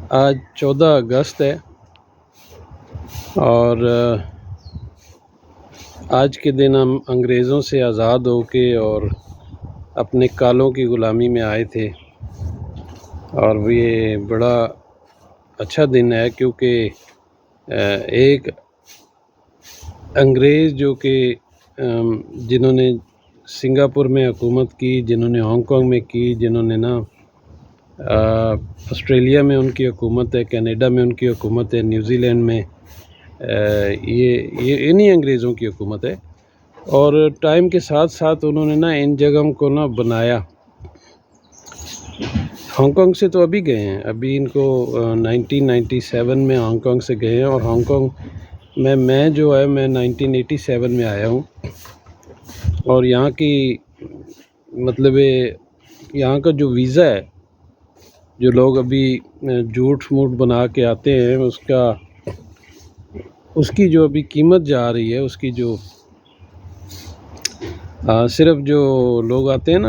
آج 14 اگست ہے اور آج کے دن ہم انگریزوں سے آزاد ہو کے اور اپنے کالوں کی غلامی میں آئے تھے، اور یہ بڑا اچھا دن ہے کیونکہ ایک انگریز جو کہ جنہوں نے سنگاپور میں حکومت کی، جنہوں نے ہانگ کانگ میں کی، جنہوں نے آسٹریلیا میں ان کی حکومت ہے، کینیڈا میں ان کی حکومت ہے، نیوزی لینڈ میں یہ انہی انگریزوں کی حکومت ہے، اور ٹائم کے ساتھ ساتھ انہوں نے ان جگہوں کو بنایا۔ ہانگ کانگ سے تو ابھی گئے ہیں، ابھی ان کو 1997 میں ہانگ کانگ سے گئے ہیں، اور ہانگ کانگ میں جو ہے میں 1987 میں آیا ہوں، اور یہاں کی مطلب یہاں کا جو ویزا ہے، جو لوگ ابھی جھوٹ موٹ بنا کے آتے ہیں، اس کی جو ابھی قیمت جا رہی ہے، اس کی جو صرف جو لوگ آتے ہیں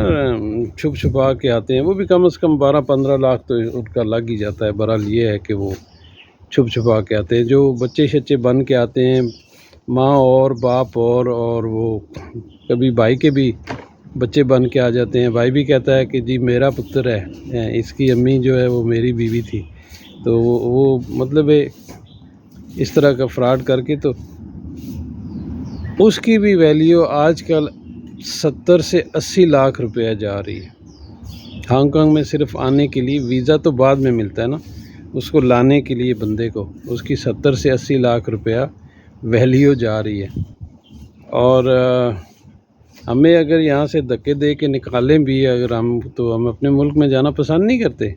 چھپ چھپا کے آتے ہیں، وہ بھی کم از کم 12-15 لاکھ تو ان کا لگ ہی جاتا ہے۔ بہرحال یہ ہے کہ وہ چھپ چھپا کے آتے ہیں، جو بچے شچے بن کے آتے ہیں، ماں اور باپ اور وہ کبھی بھائی کے بھی بچے بن کے آ جاتے ہیں۔ بھائی بھی کہتا ہے کہ جی میرا پتر ہے، اس کی امی جو ہے وہ میری بیوی تھی، تو وہ مطلب اس طرح کا فراڈ کر کے تو اس کی بھی ویلیو آج کل 70 سے 80 لاکھ روپیہ جا رہی ہے۔ ہانگ کانگ میں صرف آنے کے لیے، ویزا تو بعد میں ملتا ہے اس کو لانے کے لیے بندے کو اس کی 70 سے 80 لاکھ روپیہ ویلیو جا رہی ہے، اور ہمیں اگر یہاں سے دھکے دے کے نکالیں بھی اگر تو ہم اپنے ملک میں جانا پسند نہیں کرتے۔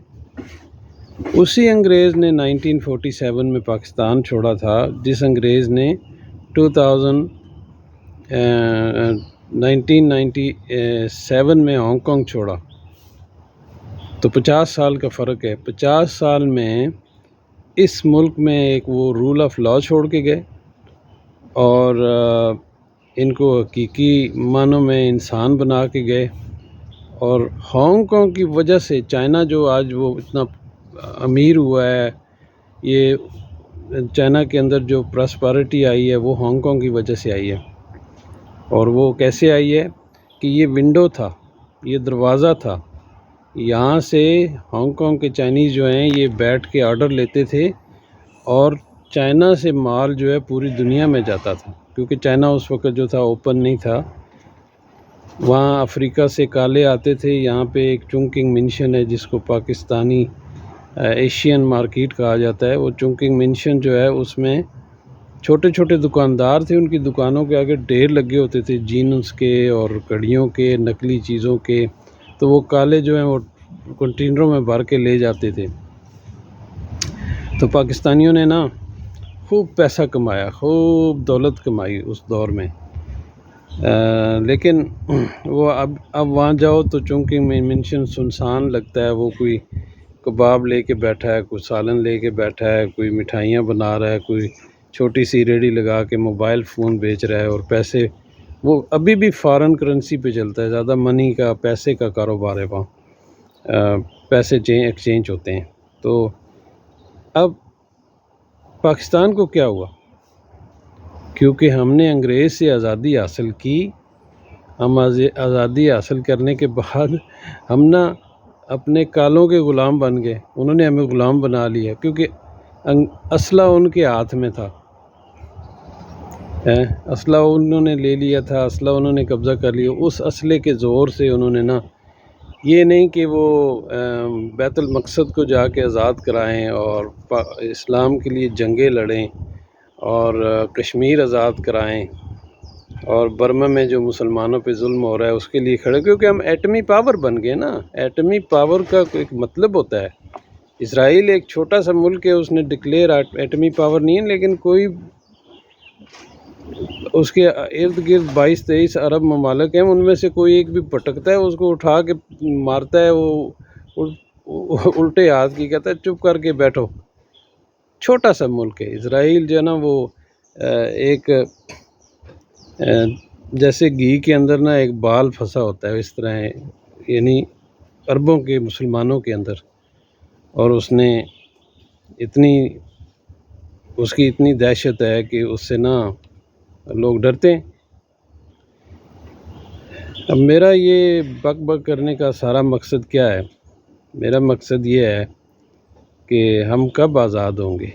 اسی انگریز نے 1947 میں پاکستان چھوڑا تھا، جس انگریز نے 1997 میں ہانگ کانگ چھوڑا، تو 50 سال کا فرق ہے۔ 50 سال میں اس ملک میں ایک وہ رول آف لا چھوڑ کے گئے، اور ان کو حقیقی معنوں میں انسان بنا کے گئے، اور ہانگ کانگ کی وجہ سے چائنا جو آج وہ اتنا امیر ہوا ہے، یہ چائنا کے اندر جو پراسپیرٹی آئی ہے وہ ہانگ کانگ کی وجہ سے آئی ہے۔ اور وہ کیسے آئی ہے کہ یہ ونڈو تھا، یہ دروازہ تھا، یہاں سے ہانگ کانگ کے چائنیز جو ہیں یہ بیٹھ کے آرڈر لیتے تھے، اور چائنا سے مال جو ہے پوری دنیا میں جاتا تھا، کیونکہ چائنا اس وقت جو تھا اوپن نہیں تھا۔ وہاں افریقہ سے کالے آتے تھے، یہاں پہ ایک چونکنگ منشن ہے جس کو پاکستانی ایشین مارکیٹ کہا جاتا ہے۔ وہ چونکنگ منشن جو ہے اس میں چھوٹے چھوٹے دکاندار تھے، ان کی دکانوں کے آگے ڈھیر لگے ہوتے تھے جینس کے اور گھڑیوں کے، نقلی چیزوں کے، تو وہ کالے جو ہیں وہ کنٹینروں میں بھر کے لے جاتے تھے۔ تو پاکستانیوں نے خوب پیسہ کمایا، خوب دولت کمائی اس دور میں، لیکن وہ اب وہاں جاؤ تو چونکہ منشن سنسان لگتا ہے، وہ کوئی کباب لے کے بیٹھا ہے، کوئی سالن لے کے بیٹھا ہے، کوئی مٹھائیاں بنا رہا ہے، کوئی چھوٹی سی ریڑھی لگا کے موبائل فون بیچ رہا ہے، اور پیسے وہ ابھی بھی فارن کرنسی پہ چلتا ہے، زیادہ منی کا، پیسے کا کاروبار ہے وہاں، پیسے ایکسچینج ہوتے ہیں۔ تو اب پاکستان کو کیا ہوا؟ کیونکہ ہم نے انگریز سے آزادی حاصل کی، ہم آزادی حاصل کرنے کے بعد ہم اپنے کالوں کے غلام بن گئے، انہوں نے ہمیں غلام بنا لیا، کیونکہ اسلحہ ان کے ہاتھ میں تھا، اسلحہ انہوں نے لے لیا تھا، اسلحہ انہوں نے قبضہ کر لیا۔ اس اسلحے کے زور سے انہوں نے یہ نہیں کہ وہ بیت المقصد کو جا کے آزاد کرائیں اور اسلام کے لیے جنگیں لڑیں اور کشمیر آزاد کرائیں، اور برما میں جو مسلمانوں پہ ظلم ہو رہا ہے اس کے لیے کھڑے، کیونکہ ہم ایٹمی پاور بن گئے ایٹمی پاور کا ایک مطلب ہوتا ہے۔ اسرائیل ایک چھوٹا سا ملک ہے، اس نے ڈکلیئر ایٹمی پاور نہیں ہے، لیکن کوئی اس کے ارد گرد 22-23 عرب ممالک ہیں، ان میں سے کوئی ایک بھی بھٹکتا ہے اس کو اٹھا کے مارتا ہے، وہ الٹے ہاتھ کی کہتا ہے چپ کر کے بیٹھو۔ چھوٹا سا ملک ہے اسرائیل جو ہے وہ ایک جیسے گھی کے اندر ایک بال پھنسا ہوتا ہے، اس طرح ہے، یعنی عربوں کے مسلمانوں کے اندر، اور اس نے اتنی اس کی اتنی دہشت ہے کہ اس سے نا لوگ ڈرتے ہیں۔ اب میرا یہ بک بک کرنے کا سارا مقصد کیا ہے؟ میرا مقصد یہ ہے کہ ہم کب آزاد ہوں گے۔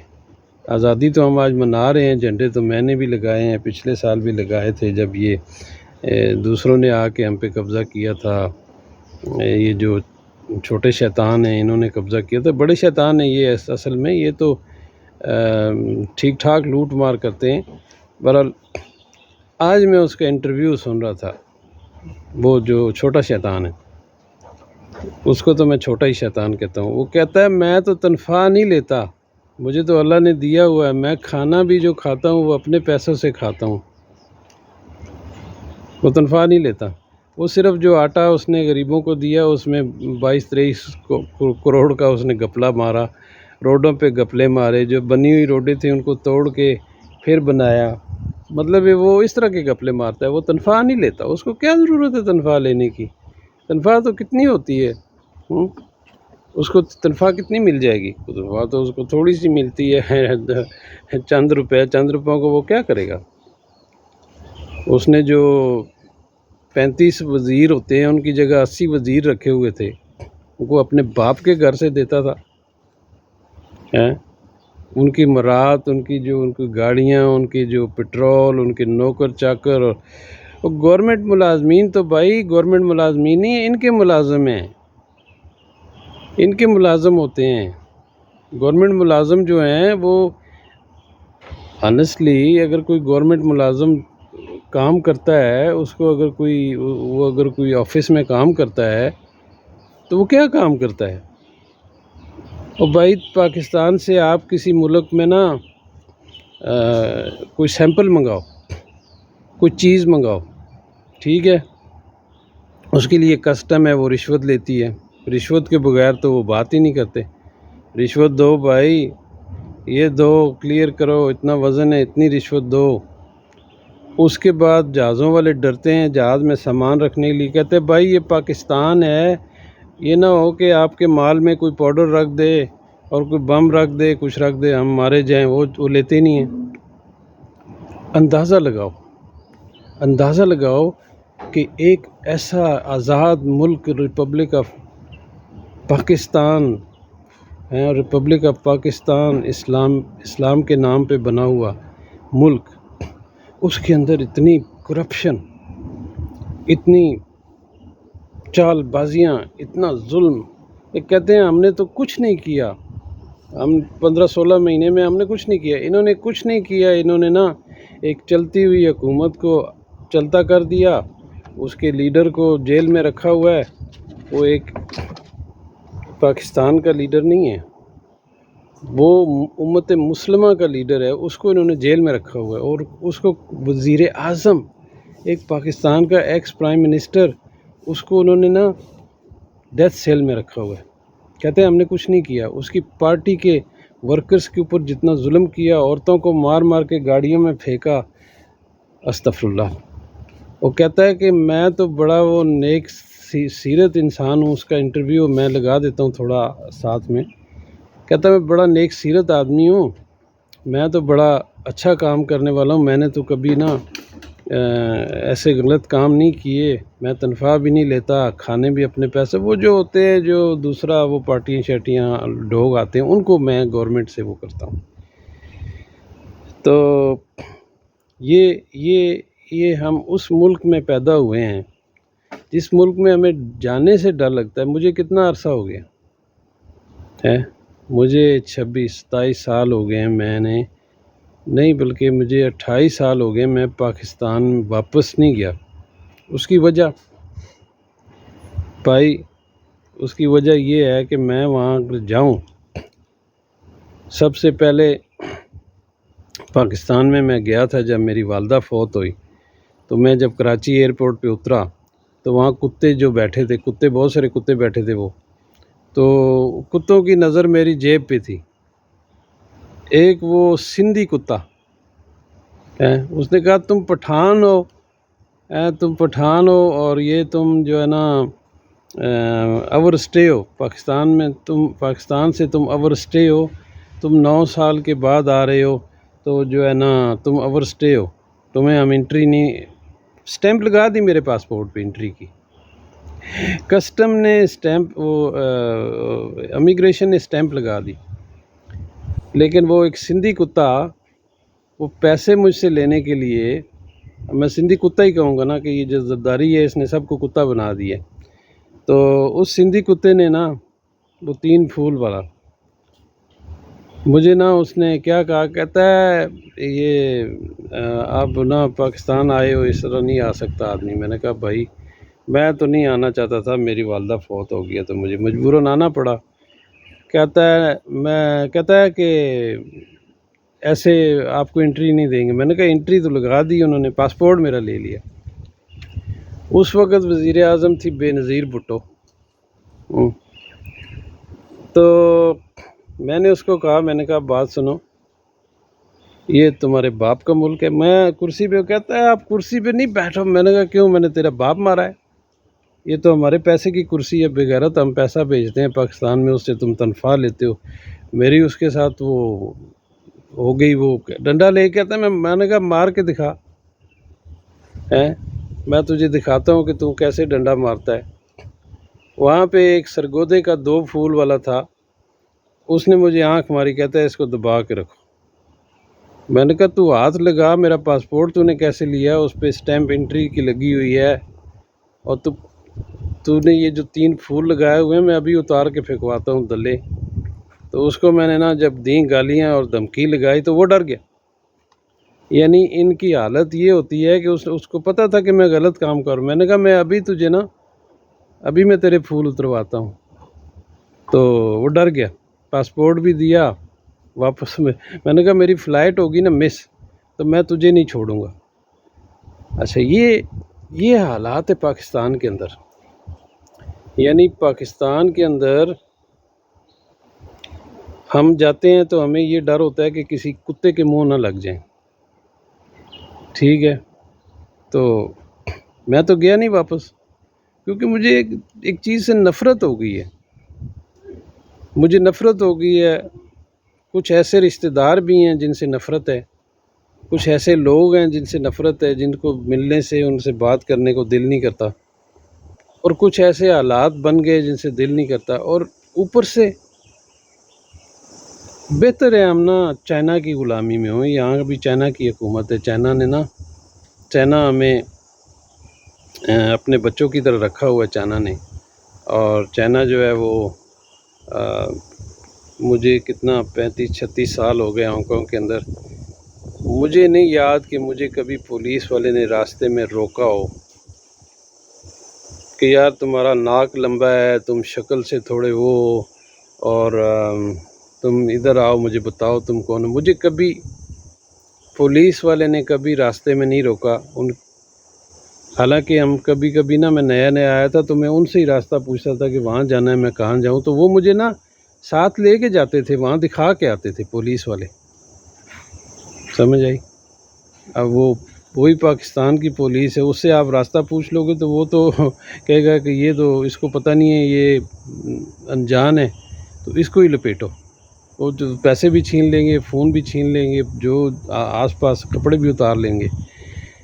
آزادی تو ہم آج منا رہے ہیں، جھنڈے تو میں نے بھی لگائے ہیں، پچھلے سال بھی لگائے تھے جب یہ دوسروں نے آ کے ہم پہ قبضہ کیا تھا۔ یہ جو چھوٹے شیطان ہیں انہوں نے قبضہ کیا تھا، بڑے شیطان ہیں یہ اصل میں، یہ تو ٹھیک ٹھاک لوٹ مار کرتے ہیں۔ بہرحال آج میں اس کا انٹرویو سن رہا تھا، وہ جو چھوٹا شیطان ہے اس کو تو میں چھوٹا ہی شیطان کہتا ہوں۔ وہ کہتا ہے میں تو تنخواہ نہیں لیتا، مجھے تو اللہ نے دیا ہوا ہے، میں کھانا بھی جو کھاتا ہوں وہ اپنے پیسوں سے کھاتا ہوں، وہ تنخواہ نہیں لیتا۔ وہ صرف جو آٹا اس نے غریبوں کو دیا اس میں 22-23 کروڑ کا اس نے گپلا مارا، روڈوں پہ گپلے مارے، جو بنی ہوئی روڈیں تھیں ان کو توڑ کے پھر بنایا، مطلب وہ اس طرح کے گپلے مارتا ہے، وہ تنخواہ نہیں لیتا۔ اس کو کیا ضرورت ہے تنخواہ لینے کی؟ تنخواہ تو کتنی ہوتی ہے؟ اس کو تنخواہ کتنی مل جائے گی؟ تنخواہ تو اس کو تھوڑی سی ملتی ہے، چند روپوں کو وہ کیا کرے گا؟ اس نے جو 35 وزیر ہوتے ہیں ان کی جگہ 80 وزیر رکھے ہوئے تھے، ان کو اپنے باپ کے گھر سے دیتا تھا۔ ان کی مرات، ان کی گاڑیاں، ان کی جو پٹرول، ان کے نوکر چاکر، اور گورنمنٹ ملازمین تو بھائی گورنمنٹ ملازمین نہیں، ان کے ملازم ہیں، ان کے ملازم ہوتے ہیں۔ گورنمنٹ ملازم جو ہیں وہ آنیسٹلی اگر کوئی گورنمنٹ ملازم کام کرتا ہے، اس کو اگر کوئی آفس میں کام کرتا ہے تو وہ کیا کام کرتا ہے؟ اور بھائی پاکستان سے آپ کسی ملک میں نا کوئی سیمپل منگاؤ، کوئی چیز منگاؤ، ٹھیک ہے، اس کے لیے کسٹم ہے، وہ رشوت لیتی ہے، رشوت کے بغیر تو وہ بات ہی نہیں کرتے۔ رشوت دو بھائی، یہ دو، کلیئر کرو، اتنا وزن ہے، اتنی رشوت دو۔ اس کے بعد جہازوں والے ڈرتے ہیں جہاز میں سامان رکھنے کے لیے، کہتے ہیں بھائی یہ پاکستان ہے، یہ نہ ہو کہ آپ کے مال میں کوئی پاؤڈر رکھ دے اور کوئی بم رکھ دے، کچھ رکھ دے، ہم مارے جائیں۔ وہ لیتے نہیں ہیں۔ اندازہ لگاؤ کہ ایک ایسا آزاد ملک ریپبلک آف پاکستان ہے، ریپبلک آف پاکستان اسلام کے نام پہ بنا ہوا ملک، اس کے اندر اتنی کرپشن، اتنی چال بازیاں، اتنا ظلم۔ یہ کہتے ہیں ہم نے تو کچھ نہیں کیا، ہم 15-16 مہینے میں ہم نے کچھ نہیں کیا۔ انہوں نے کچھ نہیں کیا، انہوں نے نا ایک چلتی ہوئی حکومت کو چلتا کر دیا، اس کے لیڈر کو جیل میں رکھا ہوا ہے، وہ ایک پاکستان کا لیڈر نہیں ہے، وہ امت مسلمہ کا لیڈر ہے، اس کو انہوں نے جیل میں رکھا ہوا ہے، اور اس کو وزیر اعظم، ایک پاکستان کا ایکس پرائم منسٹر، اس کو انہوں نے نا ڈیتھ سیل میں رکھا ہوا ہے۔ کہتے ہیں ہم نے کچھ نہیں کیا۔ اس کی پارٹی کے ورکرز کے اوپر جتنا ظلم کیا، عورتوں کو مار مار کے گاڑیوں میں پھینکا، استغفر اللہ۔ وہ کہتا ہے کہ میں تو بڑا وہ نیک سیرت انسان ہوں، اس کا انٹرویو میں لگا دیتا ہوں تھوڑا ساتھ میں۔ کہتا ہے میں بڑا نیک سیرت آدمی ہوں، میں تو بڑا اچھا کام کرنے والا ہوں، میں نے تو کبھی نا ایسے غلط کام نہیں کیے، میں تنخواہ بھی نہیں لیتا، کھانے بھی اپنے پیسے، وہ جو ہوتے ہیں جو دوسرا وہ پارٹیاں شیٹیاں ڈوگ آتے ہیں ان کو میں گورنمنٹ سے وہ کرتا ہوں۔ تو یہ ہم اس ملک میں پیدا ہوئے ہیں جس ملک میں ہمیں جانے سے ڈر لگتا ہے۔ مجھے کتنا عرصہ ہو گیا ہے؟ مجھے 26-27 سال ہو گئے ہیں، میں نے نہیں بلکہ مجھے 28 سال ہو گئے میں پاکستان واپس نہیں گیا۔ اس کی وجہ بھائی، اس کی وجہ یہ ہے کہ میں وہاں اگر جاؤں، سب سے پہلے پاکستان میں گیا تھا جب میری والدہ فوت ہوئی، تو میں جب کراچی ایئرپورٹ پہ اترا تو وہاں کتے جو بیٹھے تھے، کتے بہت سارے کتے بیٹھے تھے، وہ تو کتوں کی نظر میری جیب پہ تھی۔ ایک وہ سندھی کتا ہے، اس نے کہا تم پٹھان ہو، اور یہ تم جو ہے نا اوور اسٹے ہو پاکستان میں، تم پاکستان سے تم اوور اسٹے ہو، تم 9 سال کے بعد آ رہے ہو تو جو ہے نا تم اوور اسٹے ہو، تمہیں ہم انٹری نہیں، اسٹیمپ لگا دی میرے پاسپورٹ پہ انٹری کی، کسٹم نے اسٹیمپ، وہ امیگریشن نے اسٹیمپ لگا دی، لیکن وہ ایک سندھی کتا وہ پیسے مجھ سے لینے کے لیے، میں سندھی کتا ہی کہوں گا نا کہ یہ جو زرداری ہے اس نے سب کو کتا بنا دیا، تو اس سندھی کتے نے نا وہ 3 پھول والا مجھے نا اس نے کیا کہا، کہتا ہے یہ آپ نا پاکستان آئے ہو اس طرح نہیں آ سکتا آدمی۔ میں نے کہا بھائی میں تو نہیں آنا چاہتا تھا، میری والدہ فوت ہو گیا تو مجھے مجبوراً آنا پڑا۔ کہتا ہے کہ ایسے آپ کو انٹری نہیں دیں گے۔ میں نے کہا انٹری تو لگا دی انہوں نے، پاسپورٹ میرا لے لیا۔ اس وقت وزیر اعظم تھی بے نظیر بھٹو، تو میں نے اس کو کہا، میں نے کہا بات سنو، یہ تمہارے باپ کا ملک ہے، میں کرسی پہ، کہتا ہے آپ کرسی پہ نہیں بیٹھو۔ میں نے کہا کیوں؟ میں نے تیرا باپ مارا ہے؟ یہ تو ہمارے پیسے کی کرسی ہے، بغیرت، ہم پیسہ بھیجتے ہیں پاکستان میں، اس سے تم تنخواہ لیتے ہو۔ میری اس کے ساتھ وہ ہو گئی، وہ ڈنڈا لے کے کہتا ہے، میں نے کہا مار کے دکھا، میں تجھے دکھاتا ہوں کہ تو کیسے ڈنڈا مارتا ہے۔ وہاں پہ ایک سرگودے کا 2 پھول والا تھا، اس نے مجھے آنکھ ماری، کہتا ہے اس کو دبا کے رکھو۔ میں نے کہا تو ہاتھ لگا، میرا پاسپورٹ تو نے کیسے لیا؟ اس پہ اسٹیمپ انٹری کی لگی ہوئی ہے، اور تو نے یہ جو 3 پھول لگائے ہوئے ہیں، میں ابھی اتار کے پھینکواتا ہوں دلے۔ تو اس کو میں نے نا جب دیں گالیاں اور دھمکی لگائی تو وہ ڈر گیا۔ یعنی ان کی حالت یہ ہوتی ہے کہ اس کو پتہ تھا کہ میں غلط کام کروں۔ میں نے کہا میں ابھی تجھے نا، ابھی میں تیرے پھول اترواتا ہوں۔ تو وہ ڈر گیا، پاسپورٹ بھی دیا واپس میں نے کہا میری فلائٹ ہوگی نا مس تو میں تجھے نہیں چھوڑوں گا۔ اچھا یہ حالات ہے پاکستان کے اندر، یعنی پاکستان کے اندر ہم جاتے ہیں تو ہمیں یہ ڈر ہوتا ہے کہ کسی کتے کے منہ نہ لگ جائیں، ٹھیک ہے؟ تو میں تو گیا نہیں واپس، کیونکہ مجھے ایک چیز سے نفرت ہو گئی ہے، مجھے نفرت ہو گئی ہے۔ کچھ ایسے رشتہ دار بھی ہیں جن سے نفرت ہے، کچھ ایسے لوگ ہیں جن سے نفرت ہے، جن کو ملنے سے، ان سے بات کرنے کو دل نہیں کرتا، اور کچھ ایسے حالات بن گئے جن سے دل نہیں کرتا، اور اوپر سے بہتر ہے ہم نا چائنا کی غلامی میں ہوں۔ یہاں بھی چائنا کی حکومت ہے، چائنا ہمیں اپنے بچوں کی طرح رکھا ہوا ہے چائنا نے، اور چائنا جو ہے وہ مجھے کتنا 35-36 سال ہو گئے ہانگ کانگ کے اندر، مجھے نہیں یاد کہ مجھے کبھی پولیس والے نے راستے میں روکا ہو کہ یار تمہارا ناک لمبا ہے، تم شکل سے تھوڑے وہ، اور تم ادھر آؤ مجھے بتاؤ تم کون ہو۔ مجھے کبھی پولیس والے نے کبھی راستے میں نہیں روکا، حالانکہ ہم کبھی نا، میں نیا آیا تھا تو میں ان سے ہی راستہ پوچھتا تھا کہ وہاں جانا ہے، میں کہاں جاؤں، تو وہ مجھے نا ساتھ لے کے جاتے تھے، وہاں دکھا کے آتے تھے پولیس والے، سمجھ آئی؟ اب وہی پاکستان کی پولیس ہے، اس سے آپ راستہ پوچھ لو گے تو وہ تو کہے گا کہ یہ تو اس کو پتہ نہیں ہے، یہ انجان ہے، تو اس کو ہی لپیٹو۔ وہ جو پیسے بھی چھین لیں گے، فون بھی چھین لیں گے، جو آس پاس کپڑے بھی اتار لیں گے۔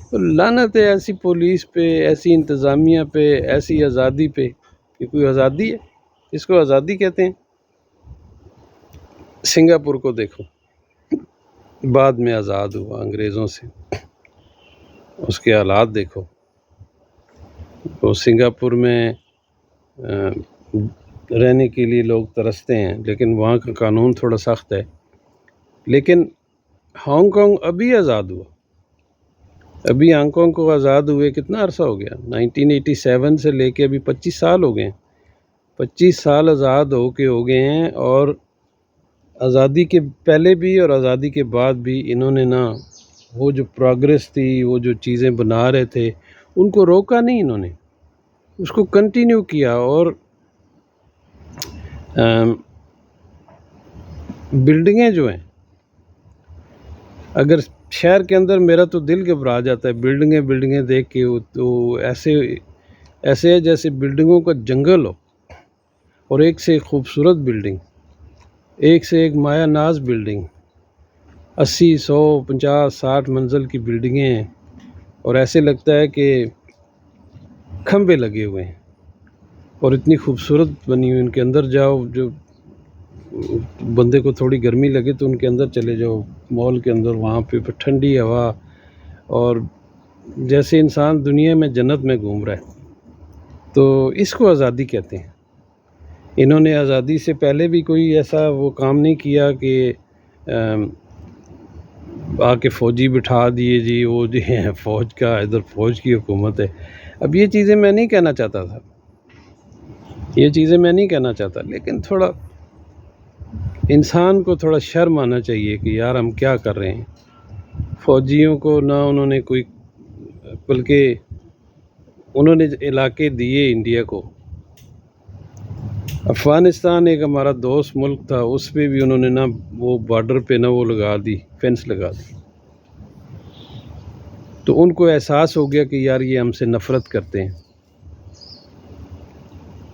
تو لعنت ہے ایسی پولیس پہ، ایسی انتظامیہ پہ، ایسی آزادی پہ۔ یہ کوئی آزادی ہے؟ اس کو آزادی کہتے ہیں؟ سنگاپور کو دیکھو، بعد میں آزاد ہوا انگریزوں سے، اس کے حالات دیکھو۔ وہ سنگاپور میں رہنے کے لیے لوگ ترستے ہیں، لیکن وہاں کا قانون تھوڑا سخت ہے۔ لیکن ہانگ کانگ ابھی آزاد ہوا، ابھی ہانگ کانگ کو آزاد ہوئے کتنا عرصہ ہو گیا؟ 1987 سے لے کے ابھی 25 سال ہو گئے ہیں، 25 سال آزاد ہو گئے ہیں، اور آزادی کے پہلے بھی اور آزادی کے بعد بھی انہوں نے نا وہ جو پروگریس تھی، وہ جو چیزیں بنا رہے تھے، ان کو روکا نہیں، انہوں نے اس کو کنٹینیو کیا۔ اور بلڈنگیں جو ہیں، اگر شہر کے اندر، میرا تو دل گھبرا جاتا ہے بلڈنگیں دیکھ کے، تو ایسے ہے جیسے بلڈنگوں کا جنگل ہو، اور ایک سے ایک خوبصورت بلڈنگ، ایک سے ایک مایہ ناز بلڈنگ، 80 100 50 60 منزل کی بلڈنگیں ہیں، اور ایسے لگتا ہے کہ کھمبے لگے ہوئے ہیں، اور اتنی خوبصورت بنی ہوئی. ان کے اندر جاؤ، جو بندے کو تھوڑی گرمی لگے تو ان کے اندر چلے جاؤ مال کے اندر، وہاں پہ ٹھنڈی ہوا، اور جیسے انسان دنیا میں جنت میں گھوم رہا ہے. تو اس کو آزادی کہتے ہیں. انہوں نے آزادی سے پہلے بھی کوئی ایسا وہ کام نہیں کیا کہ آ کے فوجی بٹھا دیے جی وہ جو ہے فوج کا، ادھر فوج کی حکومت ہے. اب یہ چیزیں میں نہیں کہنا چاہتا تھا، لیکن تھوڑا انسان کو تھوڑا شرم آنا چاہیے کہ یار ہم کیا کر رہے ہیں. فوجیوں کو نہ انہوں نے کوئی، بلکہ انہوں نے علاقے دیے انڈیا کو. افغانستان ایک ہمارا دوست ملک تھا، اس پہ بھی انہوں نے نہ وہ بارڈر پہ نہ وہ لگا دی، فینس لگا دی. تو ان کو احساس ہو گیا کہ یار یہ ہم سے نفرت کرتے ہیں.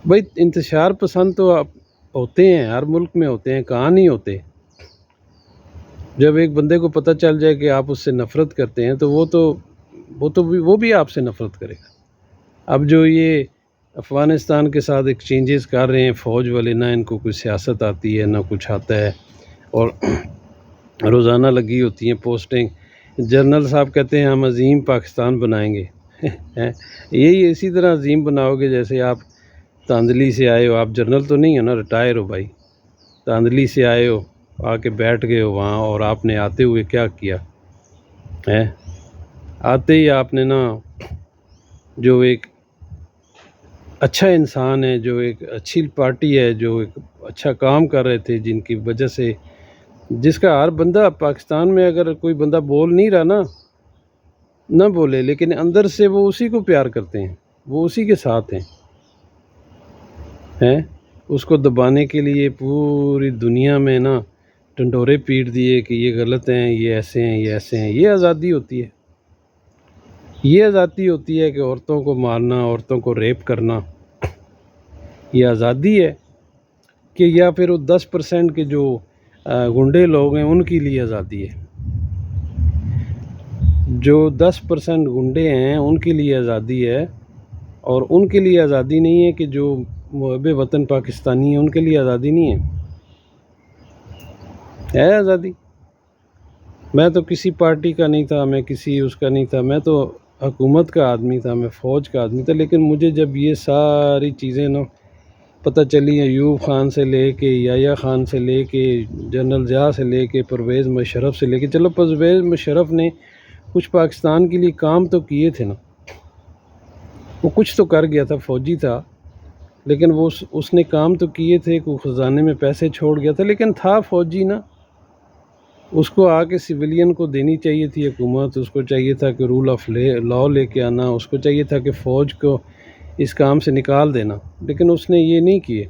بھائی انتشار پسند تو ہوتے ہیں، ہر ملک میں ہوتے ہیں، کہاں نہیں ہوتے. جب ایک بندے کو پتہ چل جائے کہ آپ اس سے نفرت کرتے ہیں تو وہ بھی آپ سے نفرت کرے گا. اب جو یہ افغانستان کے ساتھ ایکسچینجز کر رہے ہیں فوج والے، نہ ان کو کوئی سیاست آتی ہے نہ کچھ آتا ہے، اور روزانہ لگی ہوتی ہیں پوسٹنگ. جنرل صاحب کہتے ہیں ہم عظیم پاکستان بنائیں گے. یہی اسی طرح عظیم بناؤ گے جیسے آپ تاندلی سے آئے ہو. آپ جنرل تو نہیں ہو نا، ریٹائر ہو بھائی. تاندلی سے آئے ہو، آ کے بیٹھ گئے ہو وہاں، اور آپ نے آتے ہوئے کیا کیا ہے؟ آتے ہی آپ نے نا، جو ایک اچھا انسان ہے، جو ایک اچھی پارٹی ہے، جو ایک اچھا کام کر رہے تھے، جن کی وجہ سے، جس کا ہر بندہ پاکستان میں اگر کوئی بندہ بول نہیں رہا نا، نہ بولے، لیکن اندر سے وہ اسی کو پیار کرتے ہیں، وہ اسی کے ساتھ ہیں. اس کو دبانے کے لیے پوری دنیا میں نا ڈنڈورے پیٹ دیے کہ یہ غلط ہیں، یہ ایسے ہیں، یہ ایسے ہیں. یہ آزادی ہوتی ہے. یہ آزادی ہوتی ہے کہ عورتوں کو مارنا، عورتوں کو ریپ کرنا، یہ آزادی ہے. کہ یا پھر وہ 10% کے جو گنڈے لوگ ہیں ان کے لیے آزادی ہے. جو 10% گنڈے ہیں ان کے لیے آزادی ہے، اور ان کے لیے آزادی نہیں ہے کہ جو محب وطن پاکستانی ہیں ان کے لیے آزادی نہیں ہے آزادی. میں تو کسی پارٹی کا نہیں تھا، میں کسی اس کا نہیں تھا، میں تو حکومت کا آدمی تھا، میں فوج کا آدمی تھا. لیکن مجھے جب یہ ساری چیزیں نا پتہ چلی، ایوب خان سے لے کے یحییٰ خان سے لے کے جنرل ضیاء سے لے کے پرویز مشرف سے لے کے، چلو پرویز مشرف نے کچھ پاکستان کے لیے کام تو کیے تھے نا، وہ کچھ تو کر گیا تھا، فوجی تھا، لیکن وہ اس نے کام تو کیے تھے، کوئی خزانے میں پیسے چھوڑ گیا تھا، لیکن تھا فوجی نا. اس کو آ کے سویلین کو دینی چاہیے تھی حکومت، اس کو چاہیے تھا کہ رول آف لا لے کے آنا، اس کو چاہیے تھا کہ فوج کو اس کام سے نکال دینا، لیکن اس نے یہ نہیں کیے.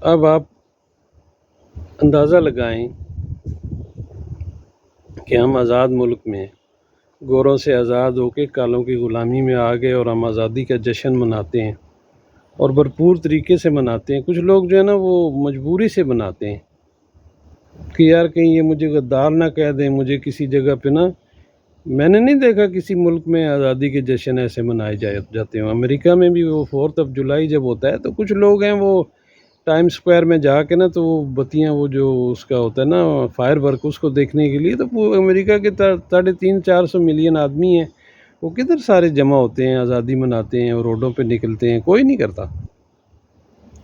اب آپ اندازہ لگائیں کہ ہم آزاد ملک میں گوروں سے آزاد ہو کے کالوں کی غلامی میں آ گئے، اور ہم آزادی کا جشن مناتے ہیں، اور بھرپور طریقے سے مناتے ہیں. کچھ لوگ جو ہے نا وہ مجبوری سے مناتے ہیں کہ یار کہیں یہ مجھے غدار نہ کہہ دیں. مجھے کسی جگہ پہ نا، میں نے نہیں دیکھا کسی ملک میں آزادی کے جشن ایسے منائے جاتے ہیں. امریکہ میں بھی وہ 4 جولائی جب ہوتا ہے تو کچھ لوگ ہیں وہ ٹائم سکوائر میں جا کے نا تو وہ بتیاں، وہ جو اس کا ہوتا ہے نا فائر ورک، اس کو دیکھنے کے لیے، تو وہ امریکہ کے 300-400 ملین آدمی ہیں، وہ کدھر سارے جمع ہوتے ہیں، آزادی مناتے ہیں اور روڈوں پہ نکلتے ہیں. کوئی نہیں کرتا.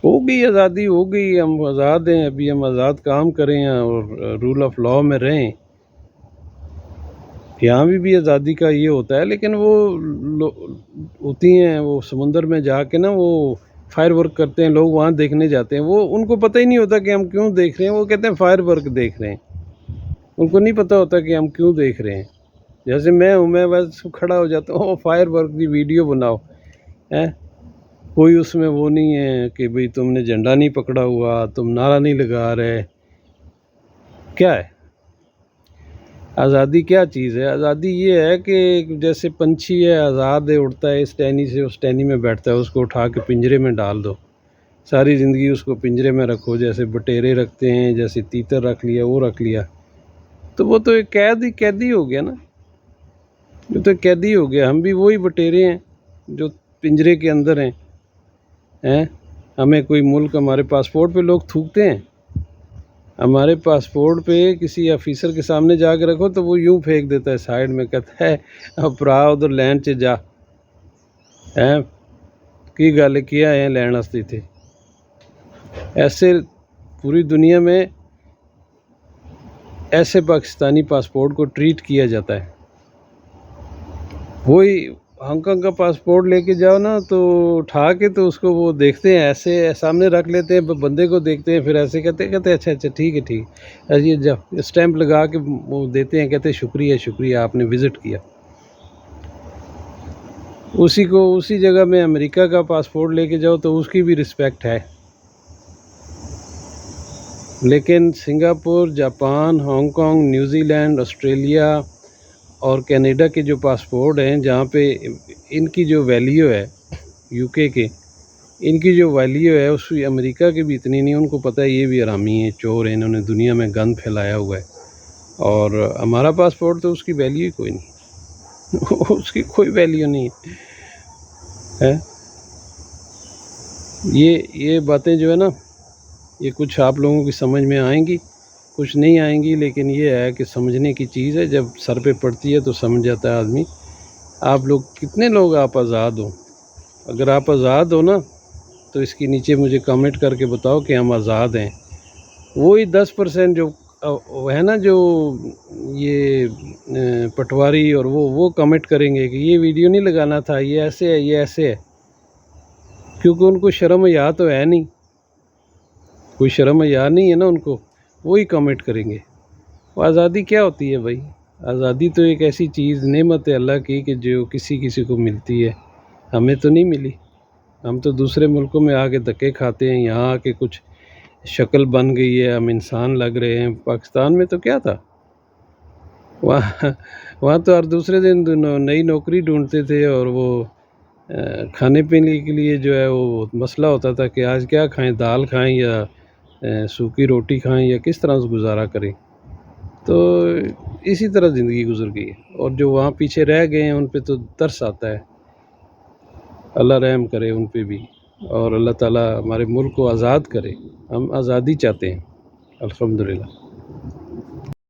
ہو گئی آزادی، ہو گئی، ہم آزاد ہیں، ابھی ہم آزاد کام کریں اور رول آف لا میں رہیں. یہاں بھی آزادی کا یہ ہوتا ہے، لیکن وہ ہوتی ہیں وہ سمندر میں جا کے نا وہ فائر ورک کرتے ہیں، لوگ وہاں دیکھنے جاتے ہیں. وہ ان کو پتہ ہی نہیں ہوتا کہ ہم کیوں دیکھ رہے ہیں، وہ کہتے ہیں فائر ورک دیکھ رہے ہیں. ان کو نہیں پتہ ہوتا کہ ہم کیوں دیکھ رہے ہیں. جیسے میں ہوں، میں بس کھڑا ہو جاتا ہوں، فائر ورک کی ویڈیو بناؤ. کوئی اس میں وہ نہیں ہے کہ بھئی تم نے جھنڈا نہیں پکڑا ہوا، تم نعرہ نہیں لگا رہے. کیا ہے آزادی؟ کیا چیز ہے آزادی؟ یہ ہے کہ جیسے پنچھی ہے، آزاد ہے، اڑتا ہے اس ٹہنی سے اس ٹہنی میں بیٹھتا ہے، اس کو اٹھا کے پنجرے میں ڈال دو. ساری زندگی اس کو پنجرے میں رکھو، جیسے بٹیرے رکھتے ہیں، جیسے تیتر رکھ لیا، وہ رکھ لیا، تو وہ تو ایک قیدی ہو گیا نا، وہ تو قیدی ہو گیا۔ ہم بھی وہی بٹیرے ہیں جو پنجرے کے اندر ہیں۔ ہمیں کوئی ملک، ہمارے پاسپورٹ پہ لوگ تھوکتے ہیں، ہمارے پاسپورٹ پہ کسی آفیسر کے سامنے جا کے رکھو تو وہ یوں پھینک دیتا ہے سائڈ میں، کہتا ہے اب پرا ادھر لین چ جا کی گل کیا ہے لین واسطے تھے۔ ایسے پوری دنیا میں ایسے پاکستانی پاسپورٹ کو ٹریٹ کیا جاتا ہے۔ وہی ہانگ کانگ کا پاسپورٹ لے کے جاؤ نا تو اٹھا کے تو اس کو وہ دیکھتے ہیں، ایسے سامنے رکھ لیتے ہیں، بندے کو دیکھتے ہیں، پھر ایسے کہتے ہیں اچھا ٹھیک ہے یہ جاؤ، اسٹیمپ لگا کے وہ دیتے ہیں، کہتے ہیں شکریہ آپ نے وزٹ کیا۔ اسی جگہ میں امریکہ کا پاسپورٹ لے کے جاؤ تو اس کی بھی رسپیکٹ ہے، لیکن Singapore, Japan, Hong Kong, New Zealand, Australia اور کینیڈا کے جو پاسپورٹ ہیں، جہاں پہ ان کی جو ویلیو ہے، یو کے کے ان کی جو ویلیو ہے اس کی امریکہ کی بھی اتنی نہیں۔ ان کو پتہ ہے یہ بھی حرامی ہیں، چور ہیں، انہوں نے دنیا میں گند پھیلایا ہوا ہے، اور ہمارا پاسپورٹ تو اس کی ویلیو ہی کوئی نہیں اس کی کوئی ویلیو نہیں ہے۔ یہ باتیں جو ہے نا، یہ کچھ آپ لوگوں کی سمجھ میں آئیں گی، کچھ نہیں آئیں گی، لیکن یہ ہے کہ سمجھنے کی چیز ہے۔ جب سر پہ پڑتی ہے تو سمجھ جاتا ہے آدمی۔ آپ لوگ کتنے لوگ آپ آزاد ہو؟ اگر آپ آزاد ہو نا تو اس کے نیچے مجھے کمنٹ کر کے بتاؤ کہ ہم آزاد ہیں۔ وہی 10% جو ہے نا، جو یہ پٹواری اور وہ کمنٹ کریں گے کہ یہ ویڈیو نہیں لگانا تھا، یہ ایسے ہے، یہ ایسے ہے، کیونکہ ان کو شرم حیا تو ہے نہیں، کوئی شرم حیا نہیں ہے نا ان کو، وہی کمنٹ کریں گے۔ وہ آزادی کیا ہوتی ہے بھائی؟ آزادی تو ایک ایسی چیز، نعمت ہے اللہ کی، کہ جو کسی کو ملتی ہے، ہمیں تو نہیں ملی۔ ہم تو دوسرے ملکوں میں آ کے دھکے کھاتے ہیں، یہاں آ کے کچھ شکل بن گئی ہے، ہم انسان لگ رہے ہیں۔ پاکستان میں تو کیا تھا، وہاں تو ہر دوسرے دن نئی نوکری ڈھونڈتے تھے، اور وہ کھانے پینے کے لیے جو ہے وہ مسئلہ ہوتا تھا کہ آج کیا کھائیں، دال کھائیں یا سوکھی روٹی کھائیں، یا کس طرح سے گزارا کریں۔ تو اسی طرح زندگی گزر گئی ہے، اور جو وہاں پیچھے رہ گئے ہیں ان پہ تو ترس آتا ہے۔ اللہ رحم کرے ان پہ بھی، اور اللہ تعالیٰ ہمارے ملک کو آزاد کرے۔ ہم آزادی چاہتے ہیں، الحمدللہ۔